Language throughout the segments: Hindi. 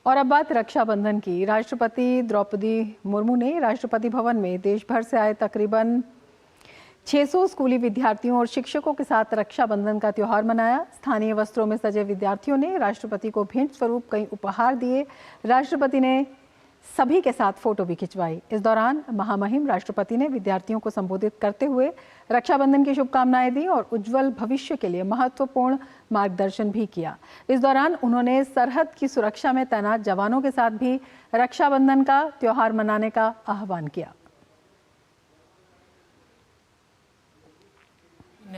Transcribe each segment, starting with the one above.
और अब बात रक्षाबंधन की। राष्ट्रपति द्रौपदी मुर्मू ने राष्ट्रपति भवन में देश भर से आए तकरीबन 600 स्कूली विद्यार्थियों और शिक्षकों के साथ रक्षाबंधन का त्योहार मनाया। स्थानीय वस्त्रों में सजे विद्यार्थियों ने राष्ट्रपति को भेंट स्वरूप कई उपहार दिए। राष्ट्रपति ने सभी के साथ फोटो भी खिंचवाई। इस दौरान महामहिम राष्ट्रपति ने विद्यार्थियों को संबोधित करते हुए रक्षाबंधन की शुभकामनाएं दी और उज्जवल भविष्य के लिए महत्वपूर्ण मार्गदर्शन भी किया। इस दौरान उन्होंने सरहद की सुरक्षा में तैनात जवानों के साथ भी रक्षाबंधन का त्योहार मनाने का आह्वान किया।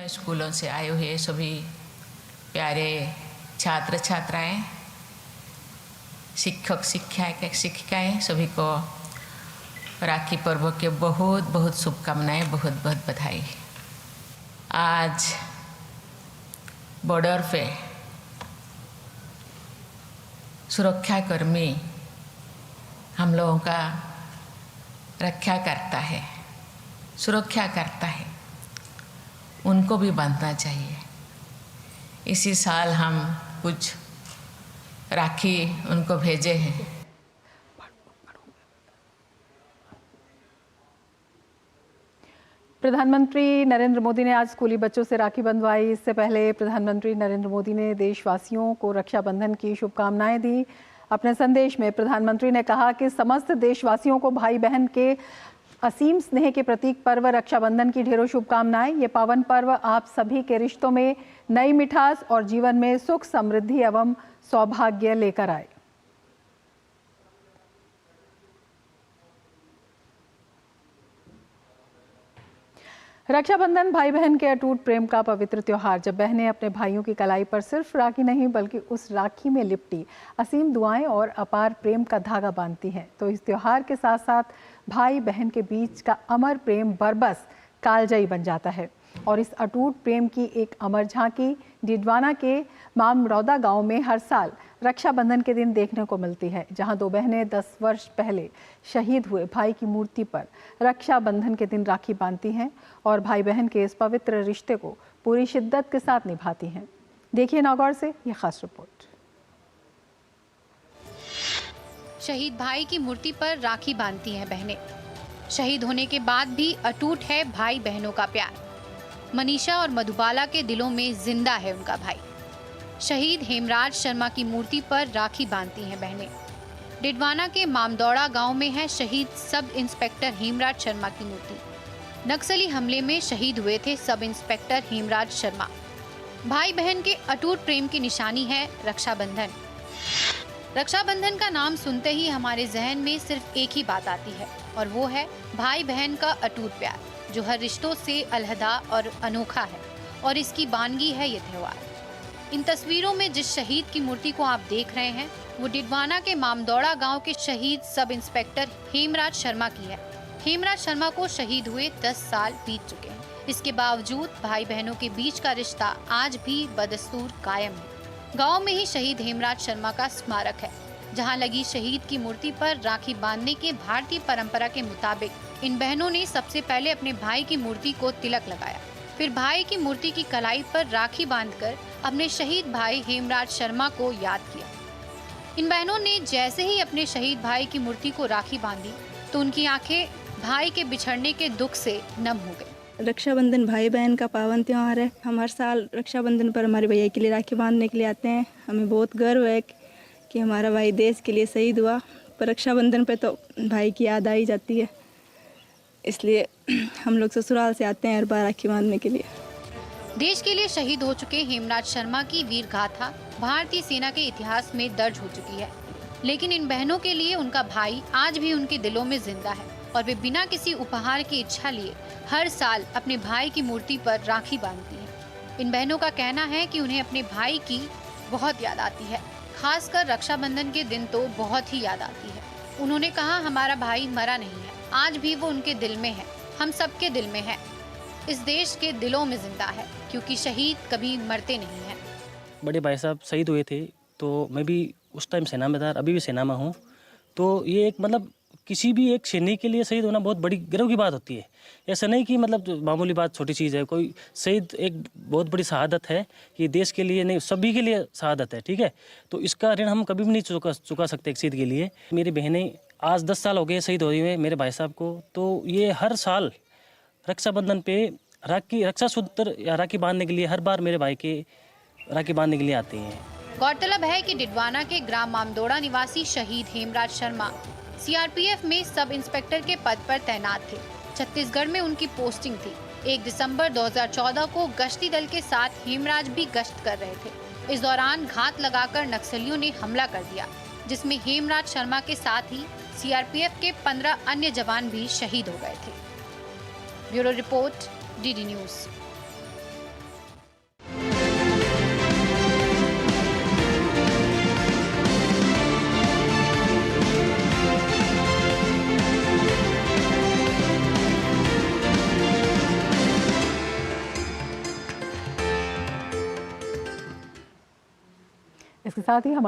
स्कूलों से आए हुए सभी प्यारे छात्र छात्राएं, शिक्षक शिक्षिकाएं सभी को राखी पर्व के बहुत बहुत शुभकामनाएं, बहुत बहुत बधाई। आज बॉर्डर पे सुरक्षाकर्मी हम लोगों का रक्षा करता है, सुरक्षा करता है, उनको भी बांधना चाहिए। इसी साल हम कुछ राखी उनको भेजे हैं। प्रधानमंत्री नरेंद्र मोदी ने आज स्कूली बच्चों से राखी बंधवाई। इससे पहले प्रधानमंत्री नरेंद्र मोदी ने देशवासियों को रक्षाबंधन की शुभकामनाएं दी। अपने संदेश में प्रधानमंत्री ने कहा कि समस्त देशवासियों को भाई बहन के असीम स्नेह के प्रतीक पर्व रक्षाबंधन की ढेरों शुभकामनाएं। ये पावन पर्व आप सभी के रिश्तों में नई मिठास और जीवन में सुख, समृद्धि एवं सौभाग्य लेकर आए। रक्षाबंधन भाई बहन के अटूट प्रेम का पवित्र त्योहार। जब बहनें अपने भाइयों की कलाई पर सिर्फ राखी नहीं बल्कि उस राखी में लिपटी असीम दुआएं और अपार प्रेम का धागा बांधती हैं, तो इस त्योहार के साथ साथ भाई बहन के बीच का अमर प्रेम बरबस कालजयी बन जाता है। और इस अटूट प्रेम की एक अमर झांकी डिडवाना के मामरौदा गांव में हर साल रक्षाबंधन के दिन देखने को मिलती है, जहां दो बहनें 10 वर्ष पहले शहीद हुए भाई की मूर्ति पर रक्षाबंधन के दिन राखी बांधती हैं और भाई बहन के इस पवित्र रिश्ते को पूरी शिद्दत के साथ निभाती हैं। देखिए नागौर से यह खास रिपोर्ट। शहीद भाई की मूर्ति पर राखी बांधती हैं बहनें। शहीद होने के बाद भी अटूट है भाई बहनों का प्यार। मनीषा और मधुबाला के दिलों में जिंदा है उनका भाई। शहीद हेमराज शर्मा की मूर्ति पर राखी बांधती हैं बहनें। डिडवाना के मामदौड़ा गांव में है शहीद सब इंस्पेक्टर हेमराज शर्मा की मूर्ति। नक्सली हमले में शहीद हुए थे सब इंस्पेक्टर हेमराज शर्मा। भाई बहन के अटूट प्रेम की निशानी है रक्षाबंधन। रक्षाबंधन का नाम सुनते ही हमारे जहन में सिर्फ एक ही बात आती है और वो है भाई बहन का अटूट प्यार, जो हर रिश्तों से अलहदा और अनोखा है। और इसकी बानगी है ये त्योहार। इन तस्वीरों में जिस शहीद की मूर्ति को आप देख रहे हैं वो डिडवाना के मामदौड़ा गांव के शहीद सब इंस्पेक्टर हेमराज शर्मा की है। हेमराज शर्मा को शहीद हुए 10 साल बीत चुके हैं। इसके बावजूद भाई बहनों के बीच का रिश्ता आज भी बदस्तूर कायम है। गांव में ही शहीद हेमराज शर्मा का स्मारक है, जहां लगी शहीद की मूर्ति पर राखी बांधने के भारतीय परंपरा के मुताबिक इन बहनों ने सबसे पहले अपने भाई की मूर्ति को तिलक लगाया, फिर भाई की मूर्ति की कलाई पर राखी बांधकर अपने शहीद भाई हेमराज शर्मा को याद किया। इन बहनों ने जैसे ही अपने शहीद भाई की मूर्ति को राखी बांधी तो उनकी आंखें भाई के बिछड़ने के दुख से नम हो गई। रक्षाबंधन भाई बहन का पावन त्योहार है। हम हर साल रक्षाबंधन पर हमारे भैया के लिए राखी बांधने के लिए आते हैं। हमें बहुत गर्व है कि हमारा भाई देश के लिए शहीद हुआ, पर रक्षाबंधन पे तो भाई की याद आ ही जाती है, इसलिए हम लोग ससुराल से आते हैं हर बार राखी बांधने के लिए। देश के लिए शहीद हो चुके हेमराज शर्मा की वीर गाथा भारतीय सेना के इतिहास में दर्ज हो चुकी है, लेकिन इन बहनों के लिए उनका भाई आज भी उनके दिलों में जिंदा है और वे बिना किसी उपहार की इच्छा लिए हर साल अपने भाई की मूर्ति पर राखी बांधती हैं। इन बहनों का कहना है कि उन्हें अपने भाई की बहुत याद आती है, खासकर रक्षाबंधन के दिन तो बहुत ही याद आती है। उन्होंने कहा, हमारा भाई मरा नहीं है, आज भी वो उनके दिल में है, हम सबके दिल में है, इस देश के दिलों में जिंदा है, क्योंकि शहीद कभी मरते नहीं हैं। बड़े भाई साहब शहीद हुए थे तो मैं भी उस टाइम सेना में था, अभी भी सेना में हूँ। तो ये एक मतलब किसी भी एक सैनिक के लिए शहीद होना बहुत बड़ी गर्व की बात होती है। ऐसा नहीं कि मतलब मामूली बात, छोटी चीज़ है। कोई शहीद एक बहुत बड़ी शहादत है कि देश के लिए नहीं, सभी के लिए शहादत है, ठीक है। तो इसका ऋण हम कभी भी नहीं चुका सकते एक शहीद के लिए। मेरी बहनें आज 10 साल हो गए शहीद हुए हुए मेरे भाई साहब को। तो ये हर साल रक्षाबंधन पे रक्षा सूत्र या राखी बांधने के लिए हर बार मेरे भाई के राखी बांधने के लिए आते हैं। गौरतलब है कि डिडवाना के ग्राम मामदोड़ा निवासी शहीद हेमराज शर्मा सीआरपीएफ में सब इंस्पेक्टर के पद पर तैनात थे। छत्तीसगढ़ में उनकी पोस्टिंग थी। 1 दिसंबर 2014 को गश्ती दल के साथ हेमराज भी गश्त कर रहे थे। इस दौरान घात लगाकर नक्सलियों ने हमला कर दिया, जिसमें हेमराज शर्मा के साथ ही सीआरपीएफ के 15 अन्य जवान भी शहीद हो गए थे। Bureau report, DD news. इसके साथ ही हमारे